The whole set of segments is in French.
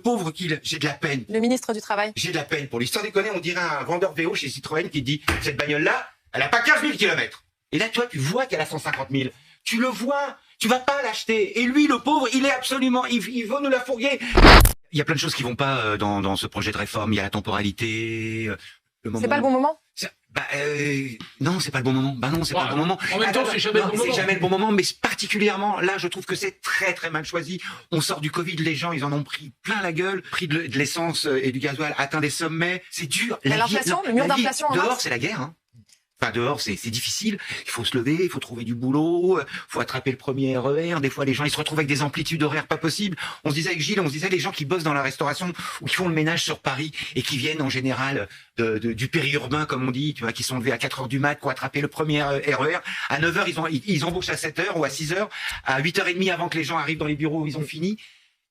pauvre qu'il est. J'ai de la peine. Le ministre du Travail. J'ai de la peine pour lui. Sans déconner, on dirait un vendeur VO chez Citroën qui dit « Cette bagnole-là, elle a pas 15 000 kilomètres. » Et là, toi, tu vois qu'elle a 150 000. Tu le vois. Tu vas pas l'acheter. Et lui, le pauvre, il est absolument... Il veut nous la fourguer. Il y a plein de choses qui vont pas dans ce projet de réforme. Il y a la temporalité... le moment... C'est pas le bon moment? Non, c'est pas le bon moment. Bah non, c'est pas le bon moment. En même temps, c'est jamais le bon moment. C'est jamais le bon moment, mais particulièrement là, je trouve que c'est très très mal choisi. On sort du Covid, les gens, ils en ont pris plein la gueule. Prix de l'essence et du gasoil atteint des sommets. C'est dur. L'inflation, le mur d'inflation en dehors, mars. c'est la guerre. Hein. Enfin, dehors, c'est difficile. Il faut se lever, il faut trouver du boulot, il faut attraper le premier RER. Des fois, les gens, ils se retrouvent avec des amplitudes horaires pas possibles. On se disait avec Gilles, les gens qui bossent dans la restauration ou qui font le ménage sur Paris et qui viennent en général du périurbain, comme on dit, tu vois, qui sont levés à 4 heures du mat pour attraper le premier RER. À 9 heures, ils embauchent à 7 heures ou à 6 heures. À 8h30 avant que les gens arrivent dans les bureaux, ils ont fini.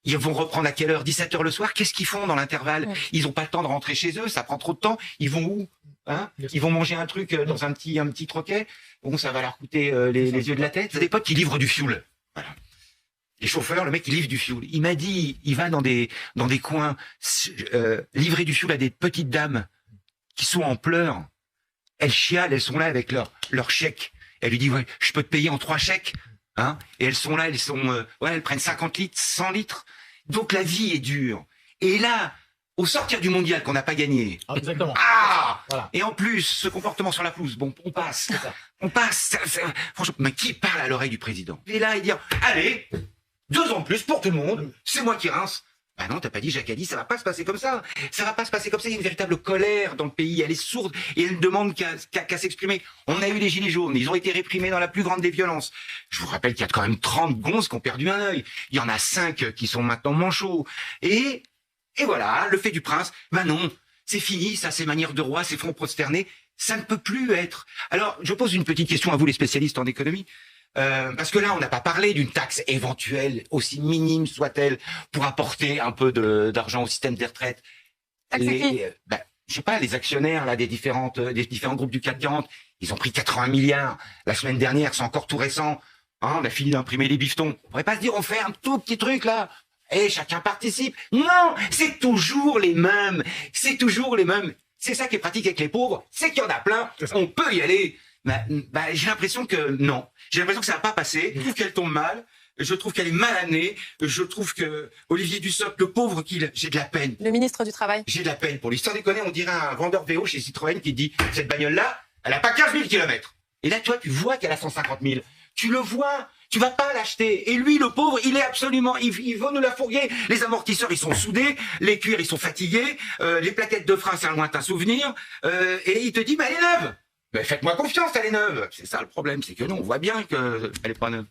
Ils vont reprendre à quelle heure? 17 heures le soir. Qu'est-ce qu'ils font dans l'intervalle? Ils ont pas le temps de rentrer chez eux. Ça prend trop de temps. Ils vont où? Hein, ils vont manger un truc dans un petit troquet. Bon, ça va leur coûter les yeux de la tête. C'est des potes qui livrent du fioul. Voilà. Les chauffeurs, le mec, il livre du fioul. Il m'a dit, il va dans des coins livrer du fioul à des petites dames qui sont en pleurs. Elles chialent, elles sont là avec leur chèque. Elle lui dit, ouais, je peux te payer en 3 chèques. Hein, et elles sont là, elles prennent 50 litres, 100 litres. Donc la vie est dure. Et là, au sortir du mondial qu'on n'a pas gagné. Ah, exactement. Voilà. Et en plus, ce comportement sur la pelouse, bon, on passe. On passe. Franchement, mais qui parle à l'oreille du président? Il est là et dire, allez, 2 ans de plus pour tout le monde, c'est moi qui rince. Bah non, t'as pas dit, Jacques a dit, ça va pas se passer comme ça. Ça va pas se passer comme ça. Il y a une véritable colère dans le pays. Elle est sourde et elle ne demande qu'à s'exprimer. On a eu les gilets jaunes. Ils ont été réprimés dans la plus grande des violences. Je vous rappelle qu'il y a quand même 30 gonzes qui ont perdu un œil. Il y en a 5 qui sont maintenant manchots. Et voilà, le fait du prince, ben non, c'est fini, ça, ces manières de roi, ces fronts prosternés, ça ne peut plus être. Alors, je pose une petite question à vous, les spécialistes en économie. Parce que là, on n'a pas parlé d'une taxe éventuelle, aussi minime soit-elle, pour apporter un peu d'argent au système des retraites. Je sais pas, les actionnaires là des différents groupes du CAC 40, ils ont pris 80 milliards. La semaine dernière, c'est encore tout récent. Hein, on a fini d'imprimer les bifetons. On pourrait pas se dire, on fait un tout petit truc là. Et chacun participe. Non, c'est toujours les mêmes. C'est toujours les mêmes. C'est ça qui est pratique avec les pauvres, c'est qu'il y en a plein. On peut y aller. J'ai l'impression que non. J'ai l'impression que ça va pas passer. Je trouve qu'elle tombe mal. Je trouve qu'elle est mal amenée. Je trouve que Olivier Dussopt, le pauvre qu'il est, j'ai de la peine. Le ministre du Travail. J'ai de la peine pour lui. Sans déconner, on dirait un vendeur VO chez Citroën qui dit cette bagnole-là, elle a pas 15 000 kilomètres. Et là, toi, tu vois qu'elle a 150 000. Tu le vois. Tu vas pas l'acheter. Et lui, le pauvre, il est absolument... Il veut nous la fourguer. Les amortisseurs, ils sont soudés. Les cuirs, ils sont fatigués. Les plaquettes de frein, c'est un lointain souvenir. Et il te dit, elle est neuve. Mais faites-moi confiance, elle est neuve. C'est ça le problème, c'est que nous, on voit bien qu'elle est pas neuve.